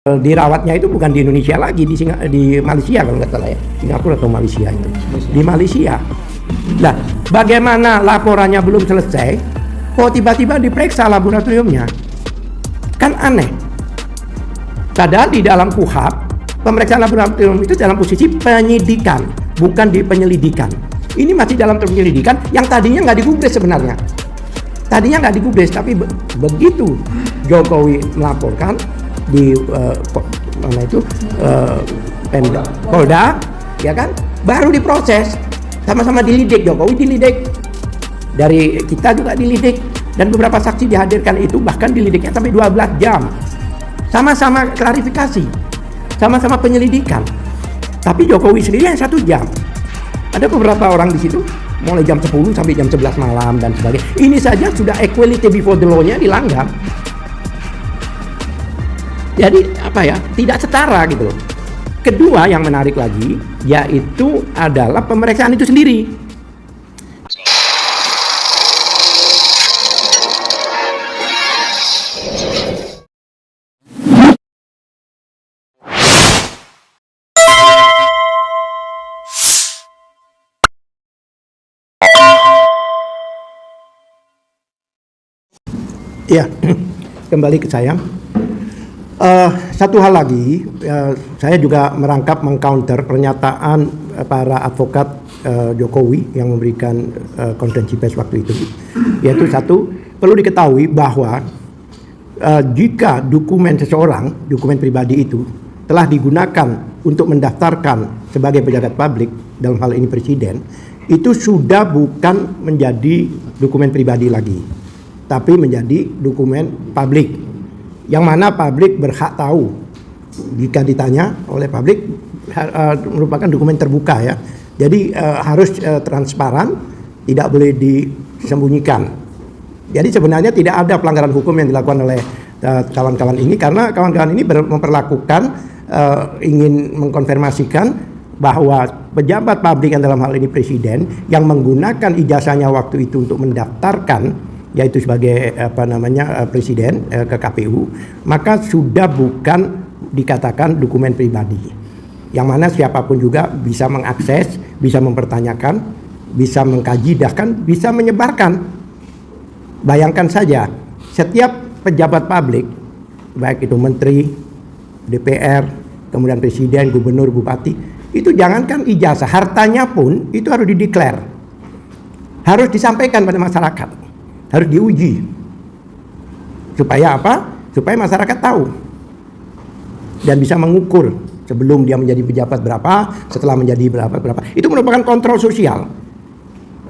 Dirawatnya itu bukan di Indonesia lagi, di Malaysia kalau nggak salah ya, Singapura atau Malaysia itu, di Malaysia. Nah, bagaimana laporannya belum selesai, kok tiba-tiba diperiksa laboratoriumnya? Kan aneh. Padahal di dalam KUHP, pemeriksaan laboratorium itu dalam posisi penyidikan, bukan di penyelidikan. Ini masih dalam penyelidikan yang tadinya nggak digubris sebenarnya. Tadinya nggak digubris, tapi begitu Jokowi melaporkan di Polda, ya kan, baru diproses, sama-sama dilidik. Jokowi dilidik, dari kita juga dilidik, dan beberapa saksi dihadirkan itu bahkan dilidiknya sampai 12 jam, sama-sama klarifikasi, sama-sama penyelidikan. Tapi Jokowi sendiri yang 1 jam. Ada beberapa orang di situ mulai jam 10 sampai jam 11 malam dan sebagainya. Ini saja sudah equality before the law-nya dilanggar. Jadi apa ya, tidak setara gitu loh. Kedua yang menarik lagi yaitu adalah pemeriksaan itu sendiri. Ya, kembali ke saya. Satu hal lagi, saya juga merangkap mengcounter pernyataan para advokat Jokowi yang memberikan konferensi pers waktu itu, yaitu satu, perlu diketahui bahwa jika dokumen seseorang, dokumen pribadi itu telah digunakan untuk mendaftarkan sebagai pejabat publik, dalam hal ini presiden, itu sudah bukan menjadi dokumen pribadi lagi, tapi menjadi dokumen publik. Yang mana publik berhak tahu, jika ditanya oleh publik, merupakan dokumen terbuka ya. Jadi harus transparan, tidak boleh disembunyikan. Jadi sebenarnya tidak ada pelanggaran hukum yang dilakukan oleh kawan-kawan ini, karena kawan-kawan ini memperlakukan, ingin mengkonfirmasikan bahwa pejabat publik yang dalam hal ini presiden yang menggunakan ijazahnya waktu itu untuk mendaftarkan, yaitu sebagai presiden ke KPU, maka sudah bukan dikatakan dokumen pribadi, yang mana siapapun juga bisa mengakses, bisa mempertanyakan, bisa mengkaji, bahkan bisa menyebarkan. Bayangkan saja, setiap pejabat publik, baik itu menteri, DPR, kemudian presiden, gubernur, bupati, itu jangankan ijazah, hartanya pun itu harus dideklar, harus disampaikan pada masyarakat, harus diuji. Supaya apa? Supaya masyarakat tahu dan bisa mengukur sebelum dia menjadi pejabat berapa, setelah menjadi berapa. Itu merupakan kontrol sosial.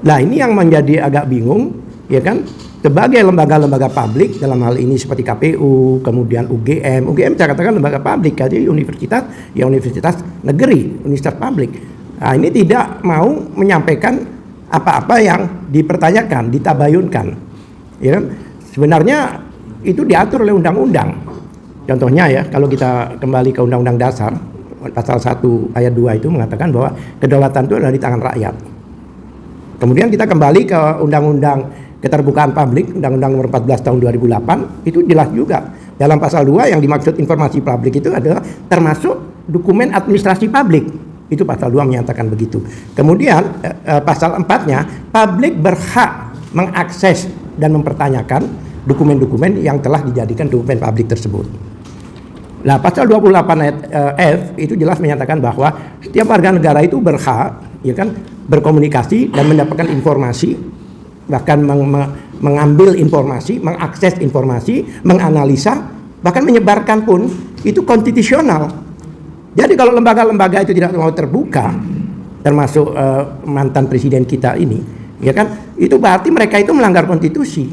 Nah, ini yang menjadi agak bingung, ya kan? Sebagai lembaga-lembaga publik, dalam hal ini seperti KPU, kemudian UGM saya katakan lembaga publik, jadi universitas, ya universitas negeri, universitas publik. Nah, ini tidak mau menyampaikan apa-apa yang dipertanyakan, ditabayunkan. Ya, sebenarnya itu diatur oleh undang-undang. Contohnya ya, kalau kita kembali ke Undang-Undang Dasar pasal 1 ayat 2 itu mengatakan bahwa kedaulatan itu adalah di tangan rakyat. Kemudian kita kembali ke Undang-Undang Keterbukaan Publik, Undang-Undang Nomor 14 tahun 2008, itu jelas juga dalam pasal 2 yang dimaksud informasi publik itu adalah termasuk dokumen administrasi publik. Itu pasal 2 menyatakan begitu. Kemudian pasal 4-nya, publik berhak mengakses dan mempertanyakan dokumen-dokumen yang telah dijadikan dokumen publik tersebut. Nah, pasal 28 ayat F itu jelas menyatakan bahwa setiap warga negara itu berhak, ya kan, berkomunikasi dan mendapatkan informasi, bahkan mengambil informasi, mengakses informasi, menganalisa, bahkan menyebarkan pun itu konstitusional. Jadi kalau lembaga-lembaga itu tidak mau terbuka, termasuk mantan presiden kita ini, ya kan, itu berarti mereka itu melanggar konstitusi.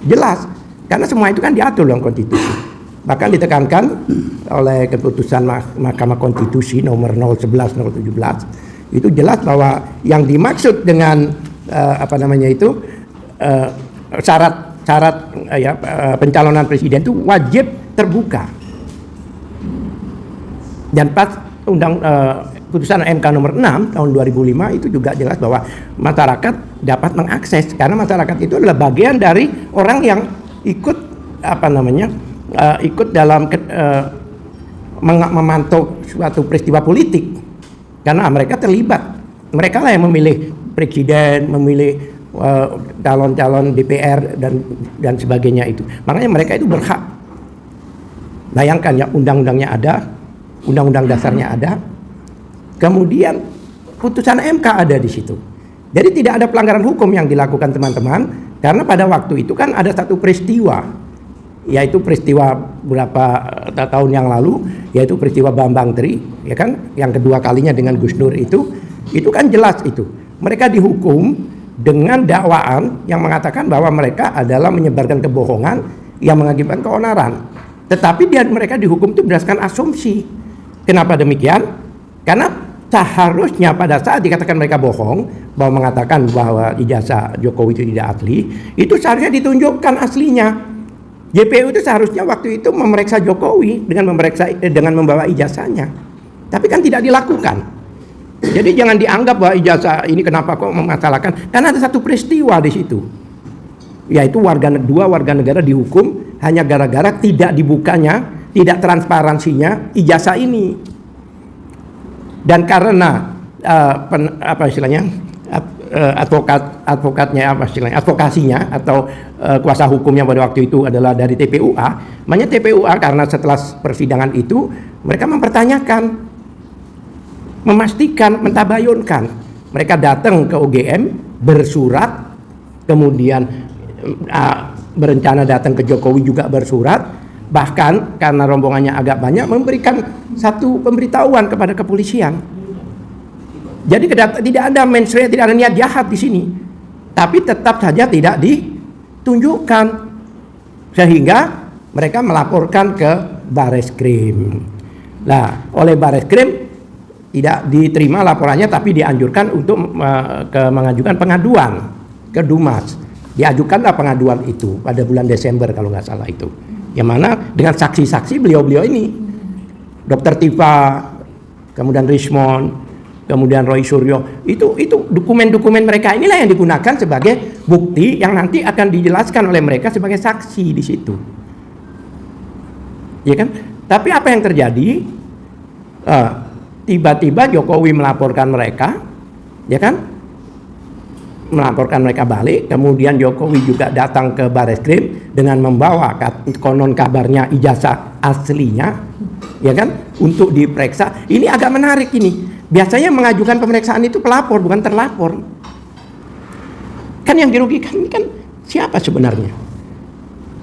Jelas, karena semua itu kan diatur dalam konstitusi. Bahkan ditekankan oleh keputusan Mahkamah Konstitusi nomor 011/017, itu jelas bahwa yang dimaksud dengan syarat pencalonan presiden itu wajib terbuka. Dan pas putusan MK nomor 6 tahun 2005 itu juga jelas bahwa masyarakat dapat mengakses, karena masyarakat itu adalah bagian dari orang yang ikut ikut dalam memantau suatu peristiwa politik, karena mereka terlibat. Mereka lah yang memilih presiden, memilih calon-calon DPR dan sebagainya itu. Makanya mereka itu berhak. Bayangkan ya, undang-undangnya ada, undang-undang dasarnya ada, kemudian putusan MK ada di situ. Jadi tidak ada pelanggaran hukum yang dilakukan teman-teman, karena pada waktu itu kan ada satu peristiwa, yaitu peristiwa beberapa tahun yang lalu, yaitu peristiwa Bambang Tri, ya kan, yang kedua kalinya dengan Gus Dur itu kan jelas itu. Mereka dihukum dengan dakwaan yang mengatakan bahwa mereka adalah menyebarkan kebohongan yang mengakibatkan keonaran. Tetapi mereka dihukum itu berdasarkan asumsi. Kenapa demikian? Karena seharusnya pada saat dikatakan mereka bohong, bahwa mengatakan bahwa ijazah Jokowi itu tidak asli, itu seharusnya ditunjukkan aslinya. JPU itu seharusnya waktu itu memeriksa Jokowi dengan membawa ijazahnya. Tapi kan tidak dilakukan. Jadi jangan dianggap bahwa ijazah ini kenapa kok memasalahkan, karena ada satu peristiwa di situ, yaitu dua warga negara dihukum hanya gara-gara tidak dibukanya, tidak transparansinya ijazah ini. Dan karena advokasinya atau kuasa hukumnya pada waktu itu adalah dari TPUA, makanya TPUA karena setelah persidangan itu mereka mempertanyakan, memastikan, mentabayunkan. Mereka datang ke UGM bersurat, kemudian berencana datang ke Jokowi juga bersurat, bahkan karena rombongannya agak banyak memberikan satu pemberitahuan kepada kepolisian. Jadi tidak ada mensrea, tidak ada niat jahat di sini, tapi tetap saja tidak ditunjukkan, sehingga mereka melaporkan ke Bareskrim. Nah, oleh Bareskrim tidak diterima laporannya, tapi dianjurkan untuk mengajukan pengaduan ke Dumas. Diajukanlah pengaduan itu pada bulan Desember kalau nggak salah itu. Yang mana dengan saksi-saksi beliau-beliau ini, Dr. Tifa, kemudian Rismond, kemudian Roy Suryo, itu dokumen-dokumen mereka inilah yang digunakan sebagai bukti yang nanti akan dijelaskan oleh mereka sebagai saksi di situ. Ya kan? Tapi apa yang terjadi? Tiba-tiba Jokowi melaporkan mereka, ya kan? Melaporkan mereka balik, kemudian Jokowi juga datang ke Bareskrim dengan membawa konon kabarnya ijazah aslinya, ya kan? Untuk diperiksa. Ini agak menarik ini. Biasanya mengajukan pemeriksaan itu pelapor, bukan terlapor. Kan yang dirugikan ini kan siapa sebenarnya?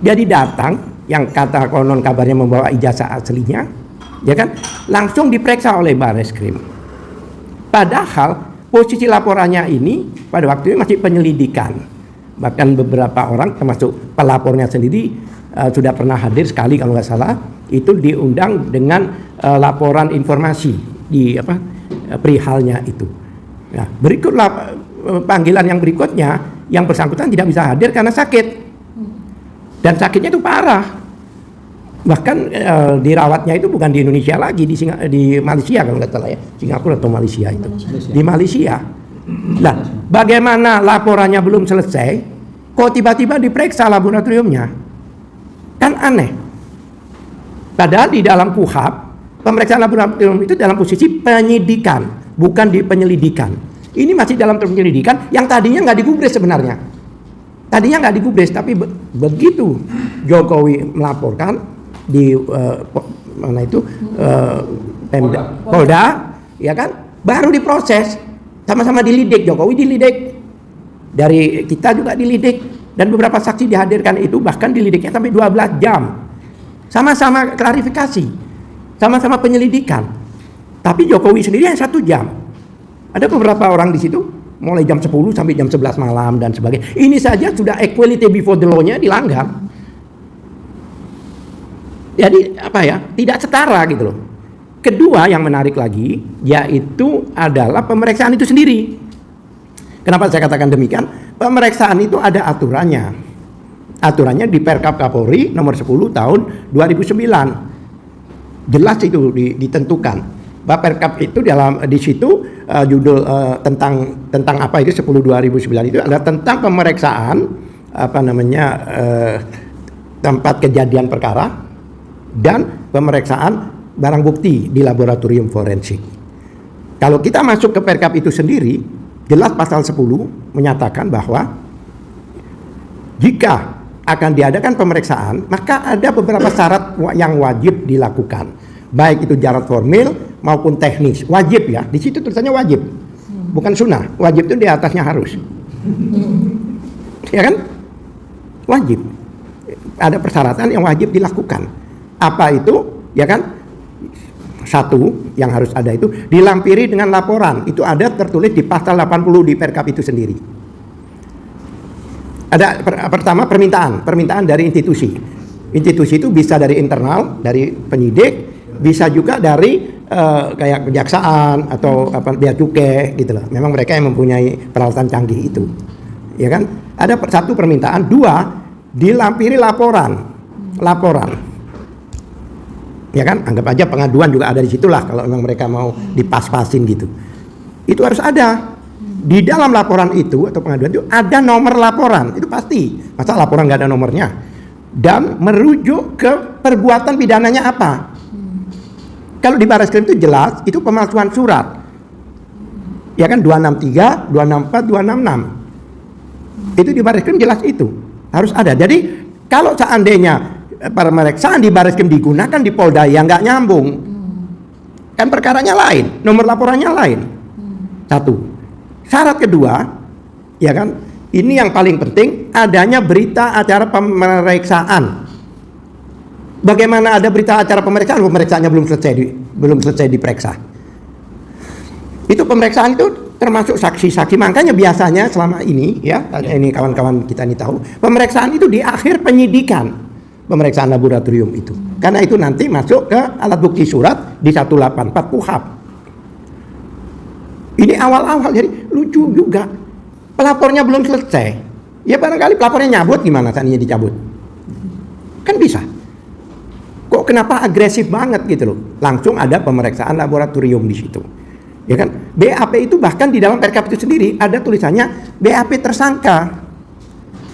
Jadi datang yang kata konon kabarnya membawa ijazah aslinya, ya kan, langsung diperiksa oleh Bareskrim. Padahal posisi laporannya ini pada waktu itu masih penyelidikan. Bahkan beberapa orang termasuk pelapornya sendiri sudah pernah hadir sekali kalau nggak salah, itu diundang dengan laporan informasi di perihalnya itu. Nah, berikutlah panggilan yang berikutnya, yang bersangkutan tidak bisa hadir karena sakit. Dan sakitnya itu parah. Bahkan dirawatnya itu bukan di Indonesia lagi, di Malaysia kalau nggak salah ya, Singapura atau Malaysia itu, di Malaysia. Nah, bagaimana laporannya belum selesai, kok tiba-tiba diperiksa laboratoriumnya? Kan aneh. Padahal di dalam KUHP, pemeriksaan laboratorium itu dalam posisi penyidikan, bukan di penyelidikan. Ini masih dalam penyelidikan, yang tadinya nggak digubris sebenarnya. Tadinya nggak digubris, tapi begitu Jokowi melaporkan di Polda, ya kan, baru diproses, sama-sama dilidik. Jokowi dilidik, dari kita juga dilidik, dan beberapa saksi dihadirkan itu bahkan dilidiknya sampai 12 jam, sama-sama klarifikasi, sama-sama penyelidikan. Tapi Jokowi sendiri yang 1 jam. Ada beberapa orang di situ mulai jam 10 sampai jam 11 malam dan sebagainya. Ini saja sudah equality before the law-nya dilanggar. Jadi tidak setara gitu loh. Kedua yang menarik lagi, yaitu adalah pemeriksaan itu sendiri. Kenapa saya katakan demikian? Pemeriksaan itu ada aturannya. Aturannya di Perkap Kapolri nomor 10 tahun 2009. Jelas itu ditentukan. Bahwa Perkap itu di situ judul tentang apa itu 10/2009 itu adalah tentang pemeriksaan tempat kejadian perkara. dan pemeriksaan barang bukti di laboratorium forensik. Kalau kita masuk ke Perkap itu sendiri, jelas pasal 10 menyatakan bahwa jika akan diadakan pemeriksaan, maka ada beberapa syarat yang wajib dilakukan. Baik itu syarat formil maupun teknis. Wajib ya, di situ tulisannya wajib. Bukan sunnah, wajib itu di atasnya harus. Ya kan? Wajib. Ada persyaratan yang wajib dilakukan. Apa itu? Ya kan? Satu yang harus ada itu dilampiri dengan laporan. Itu ada tertulis di pasal 80 di Perkap itu sendiri. Ada pertama permintaan dari institusi. Institusi itu bisa dari internal, dari penyidik, bisa juga dari kayak kejaksaan atau bea cukai gitu loh. Memang mereka yang mempunyai peralatan canggih itu. Ya kan? Ada satu permintaan, dua dilampiri laporan. Ya kan, anggap aja pengaduan juga ada di situlah kalau memang mereka mau dipas-pasin gitu. Itu harus ada. Di dalam laporan itu atau pengaduan itu ada nomor laporan, itu pasti. Masa laporan nggak ada nomornya? Dan merujuk ke perbuatan pidananya apa? Kalau di Barreskrim itu jelas, itu pemalsuan surat. Ya kan, 263, 264, 266. Itu di Barreskrim jelas itu. Harus ada. Jadi kalau seandainya pemeriksaan di Barreskrim digunakan di Polda yang nggak nyambung, kan perkaranya lain, nomor laporannya lain. Satu. Syarat kedua, ya kan, ini yang paling penting, adanya berita acara pemeriksaan. Bagaimana ada berita acara pemeriksaan? Pemeriksaannya belum selesai diperiksa. Itu pemeriksaan itu termasuk saksi-saksi. Makanya biasanya selama ini, ya, ini kawan-kawan kita ini tahu, pemeriksaan itu di akhir penyidikan. Pemeriksaan laboratorium itu. Karena itu nanti masuk ke alat bukti surat di 184 KUHP. Ini awal-awal, jadi lucu juga. Pelapornya belum selesai. Ya barangkali pelapornya nyabut, gimana seandainya dicabut? Kan bisa. Kok kenapa agresif banget gitu loh? Langsung ada pemeriksaan laboratorium di situ. Ya kan? BAP itu bahkan di dalam Perkap itu sendiri ada tulisannya BAP tersangka.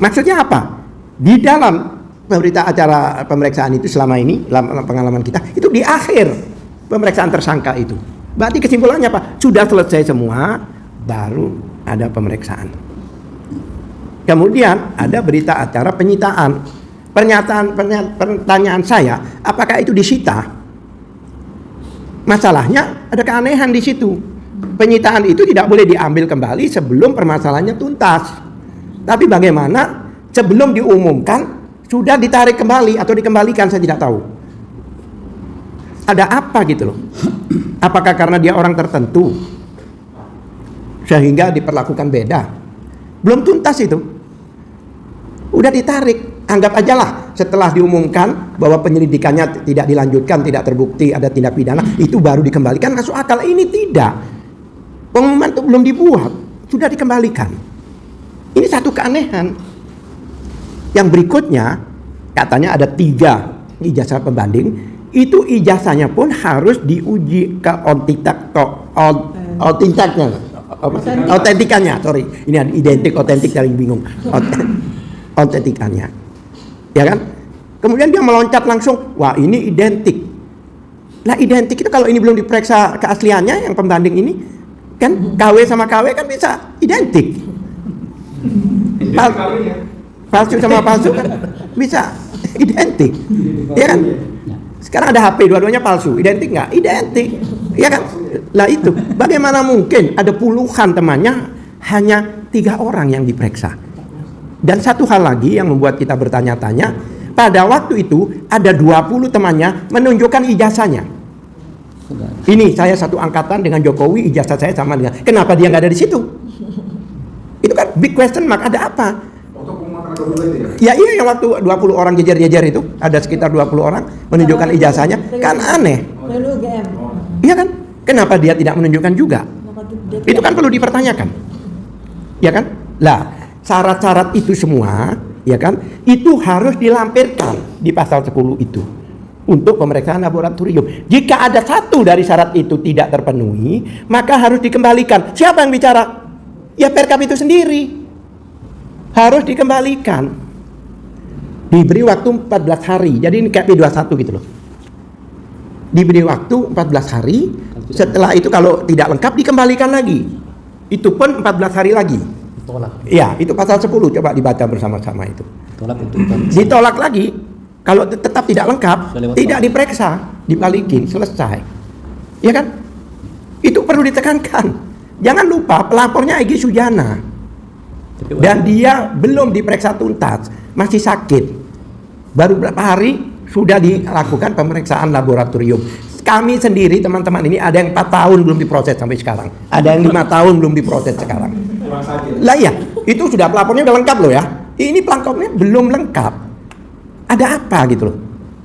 Maksudnya apa? Di dalam berita acara pemeriksaan itu selama ini, pengalaman kita, itu di akhir pemeriksaan tersangka itu. Berarti kesimpulannya apa? Sudah selesai semua, baru ada pemeriksaan. Kemudian ada berita acara penyitaan. Pertanyaan saya, apakah itu disita? Masalahnya ada keanehan di situ. Penyitaan itu tidak boleh diambil kembali sebelum permasalahannya tuntas. Tapi bagaimana sebelum diumumkan sudah ditarik kembali atau dikembalikan, saya tidak tahu. Ada apa gitu loh? Apakah karena dia orang tertentu sehingga diperlakukan beda? Belum tuntas itu. Udah ditarik, anggap aja lah setelah diumumkan bahwa penyelidikannya tidak dilanjutkan, tidak terbukti ada tindak pidana, itu baru dikembalikan, masuk akal. Ini tidak. Pengumuman itu belum dibuat, sudah dikembalikan. Ini satu keanehan. Yang berikutnya, katanya ada 3 ijazah pembanding. Itu ijazahnya pun harus diuji ke autentikannya. Sorry, ini ada identik, otentik, yang bingung. Autentikannya, ya kan? Kemudian dia meloncat langsung, wah ini identik. Lah identik itu kalau ini belum diperiksa keasliannya, yang pembanding ini, kan KW sama KW kan bisa identik. Palsu sama palsu kan bisa identik, ya kan? Sekarang ada HP, dua-duanya palsu, identik nggak? Identik, ya kan? Lah itu, bagaimana mungkin ada puluhan temannya, hanya 3 orang yang diperiksa? Dan satu hal lagi yang membuat kita bertanya-tanya, pada waktu itu ada 20 temannya menunjukkan ijazahnya. Ini saya satu angkatan dengan Jokowi, ijazah saya sama dengan, kenapa dia nggak ada di situ? Itu kan big question mark, ada apa? Ya iya, yang waktu 20 orang jejer-jejer itu, ada sekitar 20 orang menunjukkan ijazahnya, kan aneh. Iya kan? Kenapa dia tidak menunjukkan juga? Itu kan perlu dipertanyakan. Ya kan? Lah, syarat-syarat itu semua, ya kan? Itu harus dilampirkan di pasal 10 itu untuk pemeriksaan laboratorium. Jika ada satu dari syarat itu tidak terpenuhi, maka harus dikembalikan. Siapa yang bicara? Ya Perkap itu sendiri. Harus dikembalikan. Diberi waktu 14 hari. Jadi ini kayak P21 gitu loh. diberi waktu 14 hari, setelah itu kalau tidak lengkap dikembalikan lagi. Itu pun 14 hari lagi. Ditolak. Ya, itu pasal 10, coba dibaca bersama-sama itu. Ditolak untuk Ditolak lagi, kalau tetap tidak lengkap, Sudah lewat tidak diperiksa, dibalikin, selesai. Ya kan? Itu perlu ditekankan. Jangan lupa pelapornya Egy Sujana. Dan dia belum diperiksa tuntas, masih sakit. Baru berapa hari sudah dilakukan pemeriksaan laboratorium. Kami sendiri teman-teman ini ada yang 4 tahun belum diproses sampai sekarang. Ada yang 5 tahun belum diproses sekarang. Lah ya, itu sudah pelapornya udah lengkap loh ya. Ini pelapornya belum lengkap. Ada apa gitu loh.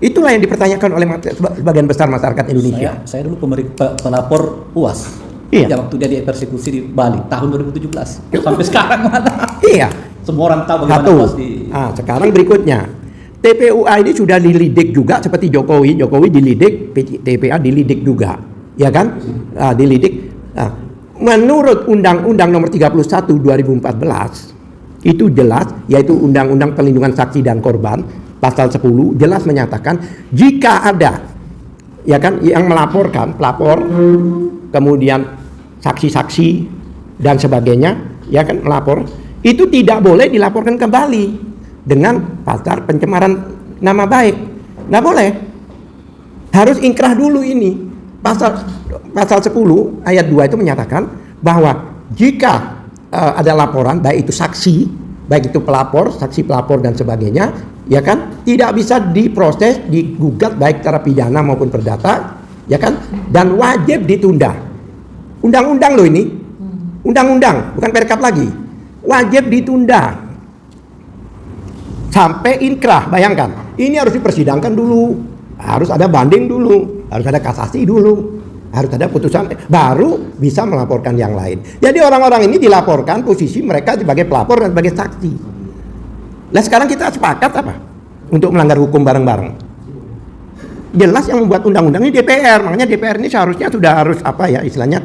Itulah yang dipertanyakan oleh sebagian besar masyarakat Indonesia. Saya dulu pelapor UAS. Iya. Ya, waktu dia dieksekusi di Bali tahun 2017. Sampai sekarang mana? Iya. Semua orang tahu bagaimana Satu. UAS di. Sekarang berikutnya. TPUA ini sudah dilidik juga seperti Jokowi. Jokowi dilidik, TPA dilidik juga. Ya kan? Dilidik. Menurut Undang-Undang Nomor 31 2014 itu jelas, yaitu Undang-Undang Perlindungan Saksi dan Korban pasal 10 jelas menyatakan jika ada ya kan yang melaporkan, pelapor, kemudian saksi-saksi dan sebagainya, ya kan melapor, itu tidak boleh dilaporkan kembali dengan pasal pencemaran nama baik. Nggak boleh. Harus ingkrah dulu ini. Pasal 10 ayat 2 itu menyatakan bahwa jika ada laporan, baik itu saksi, baik itu pelapor, saksi pelapor dan sebagainya, ya kan, tidak bisa diproses, digugat baik secara pidana maupun perdata, ya kan, dan wajib ditunda. Undang-undang loh ini, undang-undang, bukan perkap lagi, wajib ditunda sampai inkrah. Bayangkan, ini harus dipersidangkan dulu, harus ada banding dulu, harus ada kasasi dulu, harus ada putusan, baru bisa melaporkan yang lain. Jadi orang-orang ini dilaporkan posisi mereka sebagai pelapor dan sebagai saksi. Nah sekarang kita sepakat apa? Untuk melanggar hukum bareng-bareng. Jelas yang membuat undang-undang ini DPR, makanya DPR ini seharusnya sudah harus apa ya istilahnya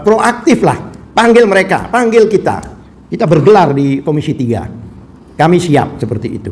proaktif lah. Panggil mereka, panggil kita. Kita bergelar di Komisi 3. Kami siap seperti itu.